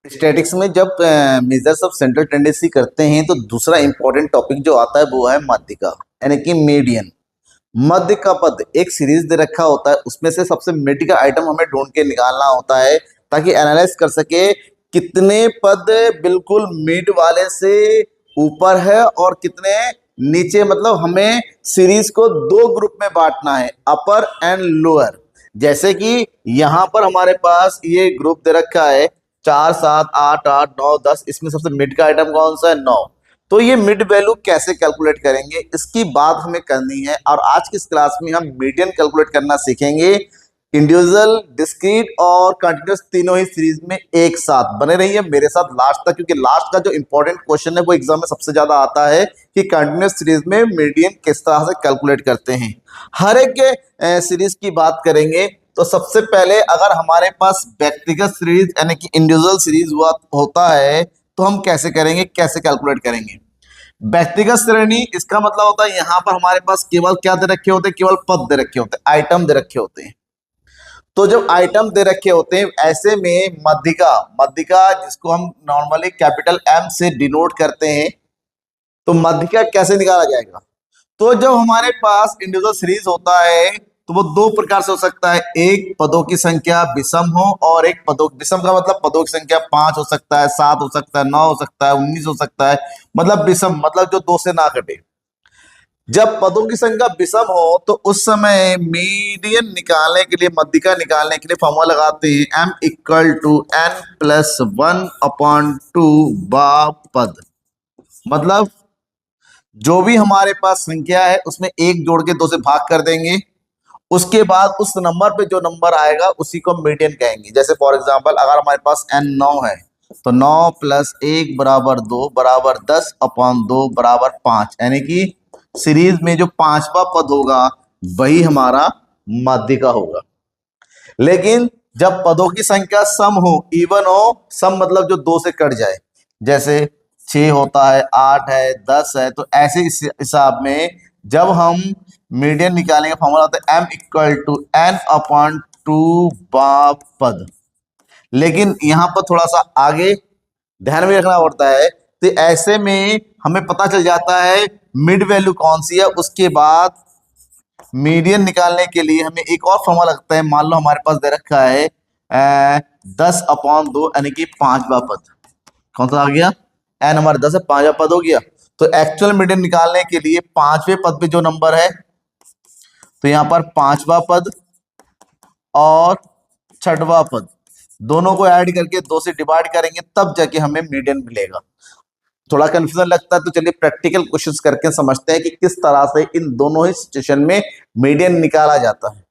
Statics में जब measures of central tendency करते हैं तो दूसरा इंपॉर्टेंट टॉपिक जो आता है वो है माध्यिका यानी कि मीडियन। मध्य का पद एक सीरीज दे रखा होता है, उसमें से सबसे मिड का आइटम हमें ढूंढ के निकालना होता है ताकि एनालाइज कर सके कितने पद बिल्कुल मिड वाले से ऊपर है और कितने नीचे। मतलब हमें सीरीज को दो ग्रुप में बांटना है, अपर एंड लोअर। जैसे कि यहां पर हमारे पास ये ग्रुप दे रखा है 4 7 8 8 9 10, इसमें सबसे मिड का आइटम कौन सा है? 9। तो ये मिड वैल्यू कैसे कैलकुलेट करेंगे इसकी बात हमें करनी है, और आज की इस क्लास में हम मीडियन कैलकुलेट करना सीखेंगे। इंडिविजुअल, डिस्क्रीट और कंटिन्यूअस तीनों ही सीरीज में एक साथ बने रहिए मेरे साथ लास्ट तक, क्योंकि लास्ट का जो इंपॉर्टेंट क्वेश्चन है वो एग्जाम में सबसे ज्यादा आता है कि कंटिन्यूअस सीरीज में मीडियन किस तरह से कैलकुलेट करते हैं। हर एक सीरीज की बात करेंगे तो सबसे पहले अगर हमारे पास व्यक्तिगत सीरीज यानी कि इंडिविजुअल सीरीज हुआ होता है तो हम कैसे करेंगे, कैसे कैलकुलेट करेंगे? व्यक्तिगत श्रेणी, इसका मतलब होता है यहां पर हमारे पास केवल क्या दे रखे होते हैं? केवल पद दे रखे होते हैं, आइटम दे रखे होते हैं। तो जब आइटम दे रखे होते हैं ऐसे में मध्यिका, मध्यिका जिसको हम नॉर्मली कैपिटल एम से डिनोट करते हैं, तो मध्यिका कैसे निकाला जाएगा? तो जब हमारे पास इंडिविजुअल सीरीज होता है तो वो दो प्रकार से हो सकता है। एक पदों की संख्या विषम हो, और एक पदों विषम का मतलब पदों की संख्या 5 हो सकता है, 7 हो सकता है, 9 हो सकता है, 19 हो सकता है। मतलब विषम मतलब जो दो से ना कटे। जब पदों की संख्या विषम हो तो उस समय मीडियन निकालने के लिए, मध्यिका निकालने के लिए फॉर्मूला लगाते हैं m equal to n plus 1/2 पद। मतलब जो भी हमारे पास संख्या है उसमें एक जोड़ के दो से भाग कर देंगे, उसके बाद उस नंबर पे जो नंबर आएगा उसी को मीडियन कहेंगे। जैसे फॉर एग्जांपल अगर हमारे पास n 9 है तो 9 प्लस 1 बराबर 2 बराबर 10/2 बराबर 5, यानी कि सीरीज में जो पांचवा पद होगा वही हमारा माध्यिका होगा। लेकिन जब पदों की संख्या सम हो, इवन हो, सम मतलब जो दो से कट जाए, जैसे 6 होता है, 8 है, 10 है, तो ऐसे इस हिसाब में जब हम मीडियन निकालेंगे फॉर्मूला होता है m इक्वल टू n/2 पद। लेकिन यहां पर थोड़ा सा आगे ध्यान में रखना पड़ता है। तो ऐसे में हमें पता चल जाता है मिड वैल्यू कौन सी है, उसके बाद मीडियन निकालने के लिए हमें एक और फॉर्मूला लगता है। मान लो हमारे पास दे रखा है 10/2 यानी कि पांचवा पद। कौन सा आ गया? एन हमारे 10 है, पांचवा पद हो गया। तो एक्चुअल मीडियन निकालने के लिए पांचवें पद पे जो नंबर है, तो यहां पर पांचवा पद और छठवां पद दोनों को ऐड करके दो से डिवाइड करेंगे तब जाके हमें मीडियन मिलेगा। थोड़ा कंफ्यूजन लगता है तो चलिए प्रैक्टिकल क्वेश्चंस करके समझते हैं कि किस तरह से इन दोनों ही सिचुएशन में मीडियन निकाला जाता है।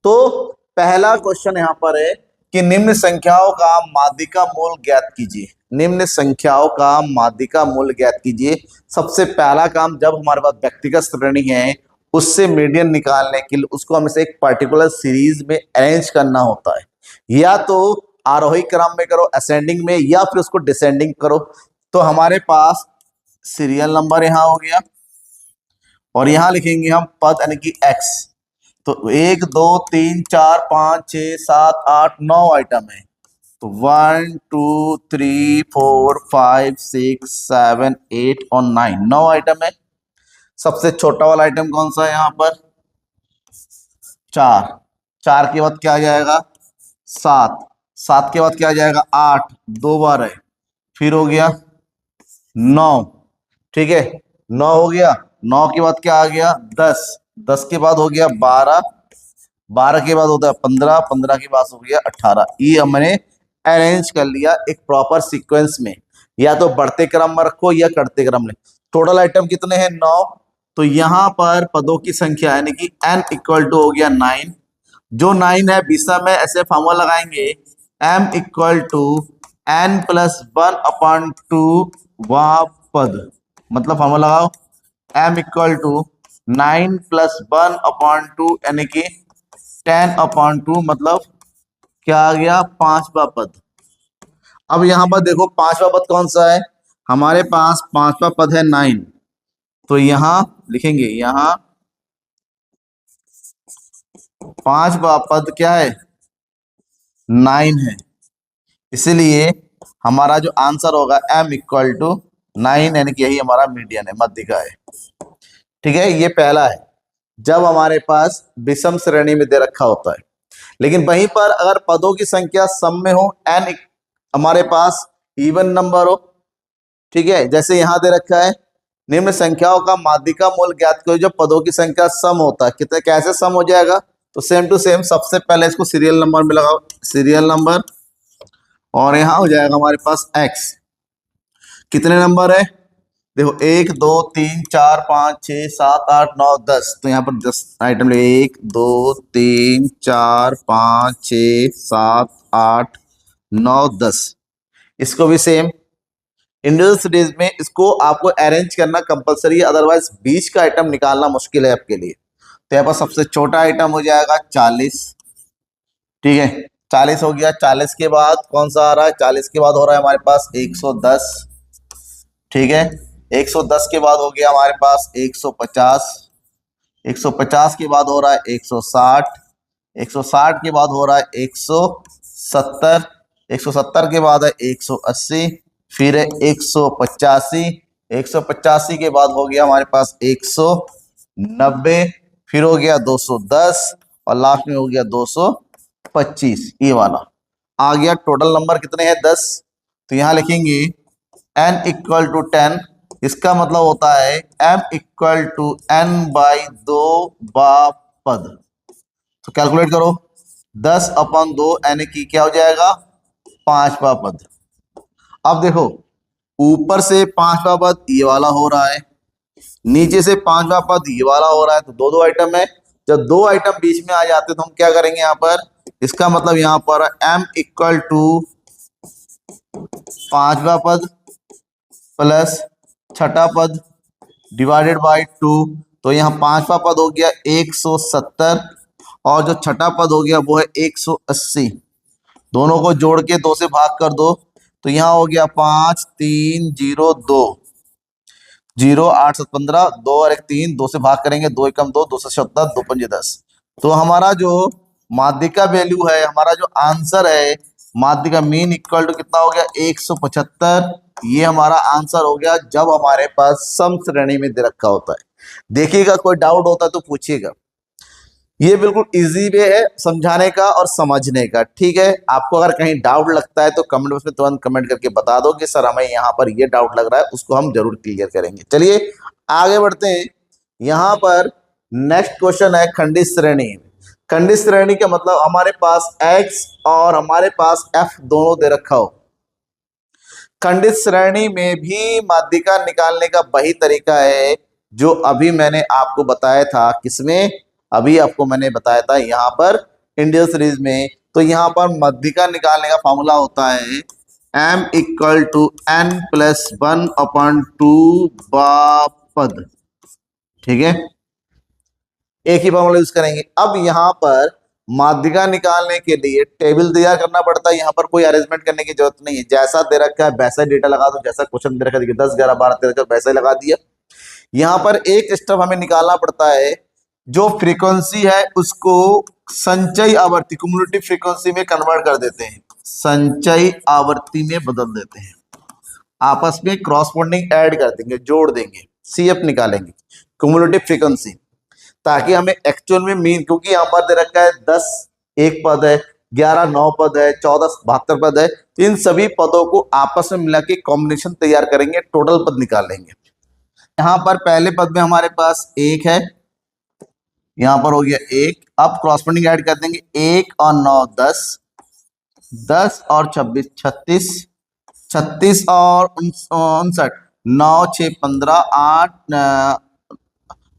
तो पहला क्वेश्चन यहां पर है कि निम्न संख्याओं का माध्यिका मूल ज्ञात कीजिए। निम्न संख्याओं का माध्यिका मूल ज्ञात कीजिए। सबसे पहला काम, जब हमारे पास व्यक्तिगत श्रेणी है उससे मीडियन निकालने के लिए उसको हमें से एक पर्टिकुलर सीरीज में अरेंज करना होता है। या तो आरोही क्रम में करो, असेंडिंग में, या फिर उसको डिसेंडिंग करो। तो हमारे पास सीरियल नंबर यहां हो गया और यहां लिखेंगे हम पद यानी कि एक्स। तो 1 2 3 4 5 6 7 8 9 आइटम है। तो 1 2 3 4 5 6 7 8 और 9, 9 आइटम है। सबसे छोटा वाला आइटम कौन सा है यहाँ पर? 4। 4 के बाद क्या आ जाएगा? 7। 7 के बाद क्या आ जाएगा? 8, दो बार है, फिर हो गया 9। ठीक है, 9 हो गया। 9 के बाद क्या आ गया? 10। 10 के बाद हो गया 12। 12 के बाद होता है 15। 15 के बाद हो गया 18। ये हमने अरेंज कर लिया एक प्रॉपर सीक्वेंस में। या तो बढ़ते क्रम में रखो या घटते क्रम में। टोटल आइटम कितने हैं? 9। तो यहां पर पदों की संख्या यानी कि n इक्वल टू हो गया 9। जो 9 है विषम में, ऐसे फॉर्मूला लगाएंगे m equal to n plus 1/2 वह पद। मतलब फॉर्मूला लगाओ m इक्वल टू 9 प्लस 1/2 यानी कि 10/2, मतलब क्या आ गया? पांचवा पद। अब यहां पर देखो पांचवा पद कौन सा है? हमारे पास पांचवा पद है 9। तो यहां लिखेंगे, यहां पांचवा पद क्या है? 9 है। इसलिए हमारा जो आंसर होगा m इक्वल टू 9, यानी कि यही हमारा मीडियन है, मध्यिका है। ठीक है, ये पहला है जब हमारे पास विषम श्रेणी में दे रखा होता है। लेकिन वहीं पर अगर पदों की संख्या सम में हो, n हमारे पास इवन नंबर हो, ठीक है, जैसे यहां दे रखा है निम्न संख्याओं का माध्यिका मूल ज्ञात करो जब पदों की संख्या सम होता है। कितने कैसे सम हो जाएगा, तो सेम टू सेम सबसे पहले इसको सीरियल नंबर में लगाओ, सीरियल नंबर, और यहां हो जाएगा हमारे पास x। कितने नंबर है, देखो 1 2 3 4 5 6 7 8 9 10, तो यहाँ पर 10 आइटम ले, 1 2 3 4 5 6 7 8 9 10। इसको भी सेम इंडिविजुअल सीरीज में इसको आपको अरेंज करना कंपलसरी है, अदरवाइज बीच का आइटम निकालना मुश्किल है आपके लिए। तो यहाँ पर सबसे छोटा आइटम हो जाएगा 40। ठीक है, 40 हो गया। 40 के बाद कौन सा आ रहा है, 40 के बाद हो रहा है हमारे पास 110। ठीक है, 110 के बाद हो गया हमारे पास 150। 150 के बाद हो रहा है 160। 160 के बाद हो रहा है 170। 170 के बाद है 180, फिर है 185। 185 के बाद हो गया हमारे पास 190, फिर हो गया 210, और लास्ट में हो गया 225। ये वाला आ गया। टोटल नंबर कितने हैं, 10। तो यहां लिखेंगे n इक्वल टू 10, इसका मतलब होता है m equal to n by 2 बा पद। तो कैलकुलेट करो, 10/2 यानी कि क्या हो जाएगा, 5वां पद। अब देखो ऊपर से 5वां पद ये वाला हो रहा है, नीचे से 5वां पद ये वाला हो रहा है, तो दो दो आइटम है। जब दो आइटम बीच में आ जाते हैं तो हम क्या करेंगे यहाँ पर, इसका मतलब यहाँ पर m इक्वल टू 5वां पद प्लस छठा पद डिवाइडेड बाय 2। तो यहाँ 5वां पद हो गया 170, और जो छठा पद हो गया वो है 180। दोनों को जोड़ के 2 से भाग कर दो, तो यहाँ हो गया 5 3 0 2 0 8 7 15, 2 और 1 3, 2 से भाग करेंगे, 2 एकम 2, 2 से 17, 2 पंजे 10। तो हमारा जो माध्यिका वैल्यू है, हमारा जो आंसर है माध्यिका मीन इक्वल टू कितना हो गया, 175। ये हमारा आंसर हो गया जब हमारे पास सम श्रेणी में दे रखा होता है। देखिएगा कोई डाउट होता है तो पूछिएगा, ये बिल्कुल इजी वे है समझाने का और समझने का। ठीक है, आपको अगर कहीं डाउट लगता है तो कमेंट बॉक्स में तुरंत कमेंट करके बता दो कि सर हमें यहाँ पर ये डाउट लग रहा है, उसको हम जरूर क्लियर करेंगे। चलिए आगे बढ़ते हैं। यहाँ पर नेक्स्ट क्वेश्चन है खंडित श्रेणी। खंडित श्रेणी का मतलब हमारे पास x और हमारे पास f दोनों दे रखा हो। खंडित श्रेणी में भी माध्यिका निकालने का वही तरीका है जो अभी मैंने आपको बताया था, किसमें, अभी आपको मैंने बताया था यहाँ पर इंडियन सीरीज में। तो यहाँ पर माध्यिका निकालने का फॉर्मूला होता है m equal to n plus 1/2 पद। ठीक है, एक ही फॉर्मूला यूज करेंगे। अब यहाँ पर माध्यिका निकालने के लिए टेबल तैयार करना पड़ता है, यहाँ पर कोई अरेंजमेंट करने की जरूरत नहीं है, जैसा दे रखा है वैसा डेटा लगा दो, जैसा क्वेश्चन दे रखा है 10 11 12 13 वैसा ही लगा दिया। यहाँ पर एक स्टेप हमें निकालना पड़ता है, जो फ्रीक्वेंसी है उसको संचयी आवृत्ति क्युमुलेटिव फ्रीक्वेंसी में कन्वर्ट कर देते हैं, संचयी आवृत्ति में बदल देते हैं, आपस में क्रॉसपोंडिंग ऐड कर देंगे, जोड़ देंगे, CF निकालेंगे क्युमुलेटिव फ्रीक्वेंसी, ताकि हमें एक्चुअल में मीन, क्योंकि यहाँ पर दे रखा है 10 एक पद है, 11 9 पद है, 14 72 पद है, तो इन सभी पदों को आपस में मिला के कॉम्बिनेशन तैयार करेंगे, टोटल पद निकाल लेंगे। यहाँ पर पहले पद में हमारे पास 1 है, यहाँ पर हो गया 1। अब क्रॉसपोंडिंग ऐड कर देंगे, 1 और 9 10, 10 और 26 36, 36 और 59, 9 6 15,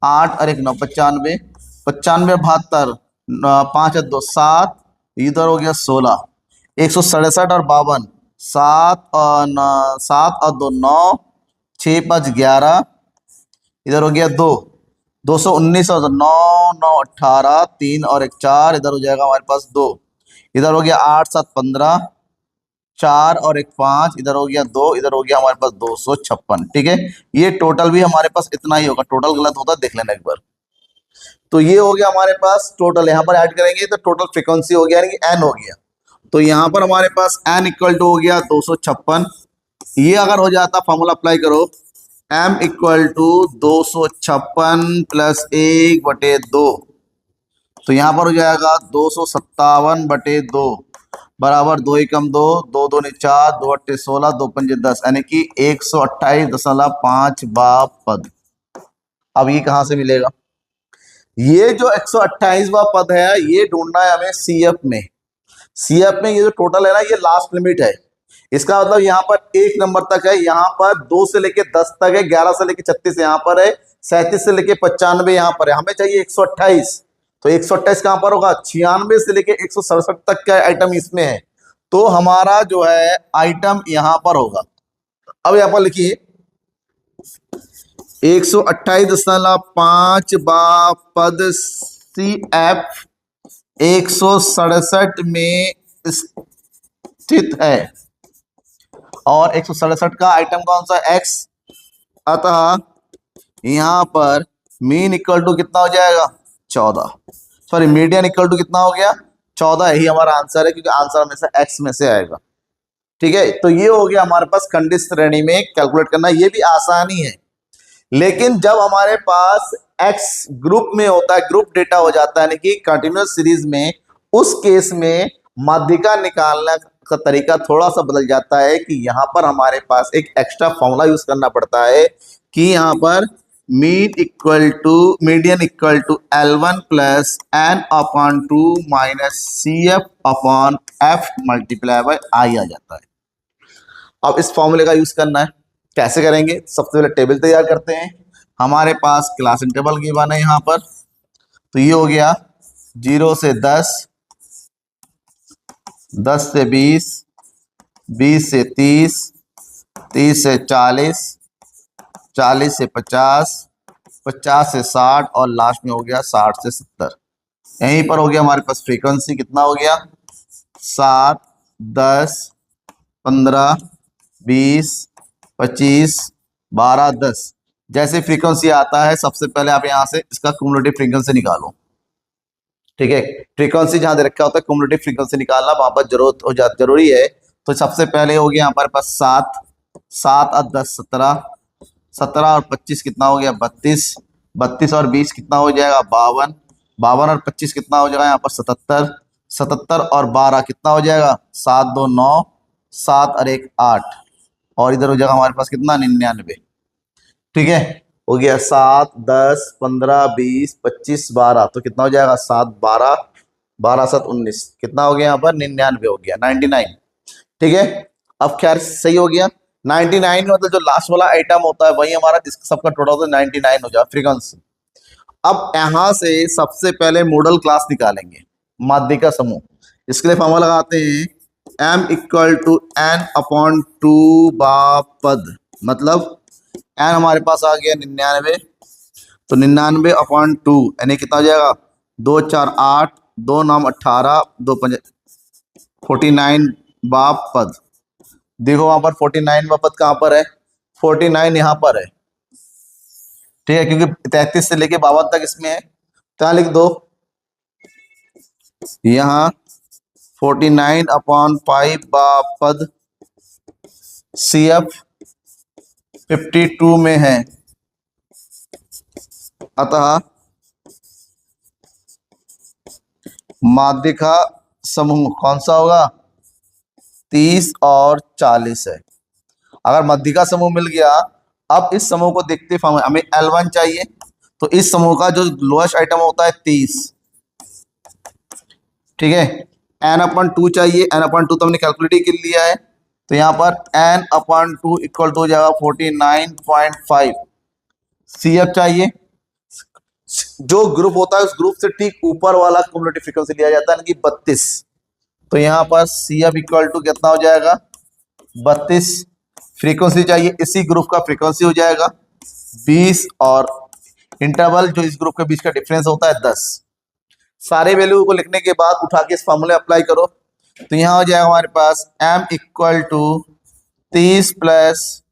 8 और 1 9 95, 95 72, 5 और 2 7, इधर हो गया 16, 167 और 52, 7 और 2 9, 6 5 11, इधर हो गया 2, 219 और 9 9 18, 3 और 1 4, इधर हो जाएगा हमारे पास 2, इधर हो गया 8 7 15, 4 और 1 5, इधर हो गया 2, इधर हो गया हमारे पास 256। ठीक है, ये टोटल भी हमारे पास इतना ही होगा, टोटल गलत होता है देख लेना एक बार। तो ये हो गया हमारे पास टोटल, यहाँ पर ऐड करेंगे तो टोटल फ्रीक्वेंसी हो गया यानी कि n हो गया। तो यहाँ पर हमारे पास n इक्वल टू हो गया 256। ये अगर हो जाता फॉर्मूला अप्लाई करो, m इक्वल टू 256 प्लस 1/2, तो यहाँ पर हो जाएगा 257/2 बराबर 2 एकम 2, 2 दूनी 4, 2 अट्ठे 16, 2 पंजे 10, यानी कि 128.5 पद। अब ये कहाँ से मिलेगा? ये जो 128वां पद है ये ढूंढना है हमें सीएफ में। सीएफ में ये जो टोटल है ना, ये लास्ट लिमिट है। इसका मतलब यहाँ पर 1 नंबर तक है, यहाँ पर 2 से लेके 10 तक है, 11 से लेके 36 यहाँ पर है, 37 से लेके 95 यहाँ पर है। हमें चाहिए 128, तो 128 कहाँ पर होगा? 96 से लेके 167 तक का आइटम इसमें है, तो हमारा जो है आइटम यहाँ पर होगा। अब यहाँ पर लिखिए 128.5 पद CF 167 में स्थित है, और 167 का आइटम कौन सा? X। अतः यहाँ पर मीन इक्वल टू कितना हो जाएगा? 14। सॉरी, मीडियन इक्वल टू कितना हो गया? 14। यही हमारा आंसर है, क्योंकि आंसर हमेशा X में से आएगा। ठीक है, तो ये हो गया हमारे पास खंडित श्रेणी में कैलकुलेट करना। ये भी आसानी है, लेकिन जब हमारे पास X ग्रुप में होता है, ग्रुप डेटा हो जाता है, यानी कि कंटिन्यूअस सीरीज में, उस केस में माध्यिका निकालने का तरीका थोड़ा सा बदल जाता है कि यहाँ पर हमारे पास एक एक्स्ट्रा फॉर्मूला यूज करना पड़ता है कि यहाँ पर median equal to L1 plus n/2 minus CF/F multiply by I आ जाता है। अब इस फॉर्मूले का यूज करना है, कैसे करेंगे? सबसे पहले टेबल तैयार करते हैं। हमारे पास क्लास इंटरवल गिवन है यहाँ पर, तो ये हो गया 0 से 10, 10 से 20, 20 से 30, 30 से 40, 40 से 50, 50 से 60, और लास्ट में हो गया 60 से 70। यहीं पर हो गया हमारे पास फ्रीक्वेंसी, कितना हो गया? 7, 10, 15, 20, 25, 12, 10। जैसे फ्रीक्वेंसी आता है, सबसे पहले आप यहाँ से इसका क्युमुलेटिव फ्रीक्वेंसी निकालो। ठीक है, फ्रीक्वेंसी जहां दे रखा होता है क्युमुलेटिव फ्रीक्वेंसी निकालना वहां पर जरूरी है। तो सबसे पहले हो गया हमारे पास 7, 7 और 10 17, 17 और 25 कितना हो गया? 32, 32 और 20 कितना हो जाएगा? 52, 52 और 25 कितना हो जाएगा? यहाँ पर 77, 77 और 12 कितना हो जाएगा? 7 2 9, 7 और 1 8, और इधर हो जाएगा हमारे पास कितना? 99। ठीक है, हो गया 7, 10, 15, 20, 25, 12, तो कितना हो जाएगा? 7 12, 12 7 19, कितना हो गया यहाँ पर? 99 हो गया, 99। ठीक है, अब खैर सही हो गया। 99 मतलब जो लास्ट वाला आइटम होता है वही हमारा, जिसका सबका टोटल होता है 99 हो जाए फ्रीक्वेंसी। अब यहां से सबसे पहले मॉडल क्लास निकालेंगे, माध्यिका समूह। इसके लिए फॉर्मूला लगाते हैं m इक्वल टू n/2 पद, मतलब n हमारे पास आ गया 99, तो 99/2 यानी कितना हो जाएगा? 2 4 8, 2 9 18, 2 5 49 पद। देखो वहां पर 49वां पद कहां पर है? 49 यहाँ पर है। ठीक है, क्योंकि 33 से लेके 52 तक इसमें है, तो यहाँ लिख दो यहाँ 49/5 पद CF 52 में है। अतः माध्यिका समूह कौन सा होगा? 30 और 40 है। अगर माध्यिका समूह मिल गया, अब इस समूह को देखते हमें L1 चाहिए, तो इस समूह का जो लोएस्ट आइटम होता है 30। ठीक है, n/2 चाहिए, n/2 तो हमने कैलकुलेट कर लिया है, तो यहाँ पर n/2 इक्वल टू हो जाएगा 49.5। CF चाहिए, जो ग्रुप होता है उस ग्रुप से ठीक ऊपर वाला क्युमुलेटिव फ्रीक्वेंसी लिया जाता है, यानी कि 32। तो यहाँ पर CF इक्वल टू कितना हो जाएगा? 32। फ्रीक्वेंसी चाहिए, इसी ग्रुप का फ्रीक्वेंसी हो जाएगा 20, और इंटरवल जो इस ग्रुप के बीच का डिफरेंस होता है 10। सारे वैल्यू को लिखने के बाद उठा के इस फॉर्मूले अप्लाई करो, तो यहाँ हो जाएगा हमारे पास m equal to 30 plus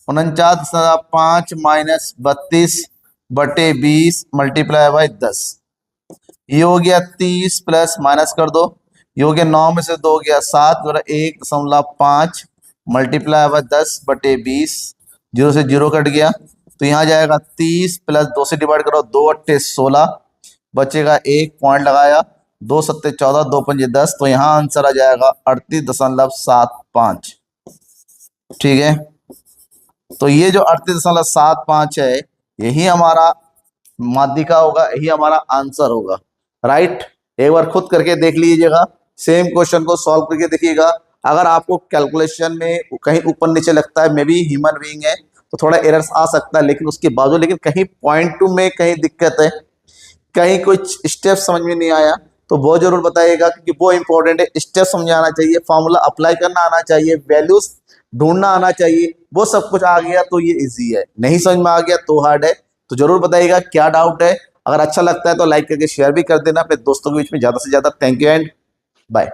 49.5 minus 32/20 multiply by 10। ये हो गया 30 प्लस माइनस कर दो, ये हो गया 9 में से 2 गया 7 और 1.5 मल्टीप्लाई हुआ 10/20, 0 से 0 कट गया तो यहाँ जाएगा 30 प्लस 2 से डिवाइड करो, 2 अट्ठे 16, बचेगा 1 पॉइंट लगाया, 2 सत्ते 14, 2 पंजे 10, तो यहाँ आंसर आ जाएगा 38.75। ठीक है, तो ये जो 38.75 है यही हमारा माध्यिका होगा, यही हमारा आंसर होगा। राइट, एक बार खुद करके देख लीजिएगा, सेम क्वेश्चन को सॉल्व करके देखिएगा। अगर आपको कैलकुलेशन में कहीं ऊपर नीचे लगता है, मे बी ह्यूमन बीइंग है तो थोड़ा एरर्स आ सकता है, लेकिन उसके बावजूद लेकिन कहीं पॉइंट टू में कहीं दिक्कत है, कहीं कुछ स्टेप समझ में नहीं आया तो वो जरूर बताइएगा, क्योंकि वो इंपॉर्टेंट है। स्टेप समझ आना चाहिए, फॉर्मूला अप्लाई करना आना चाहिए, वैल्यूज ढूंढना आना चाहिए, वो सब कुछ आ गया तो ये इजी है, नहीं समझ में आ गया तो हार्ड है। तो जरूर बताइएगा क्या डाउट है। अगर अच्छा लगता है तो लाइक करके शेयर भी कर देना अपने दोस्तों के बीच में ज्यादा से ज्यादा। Thank you and bye.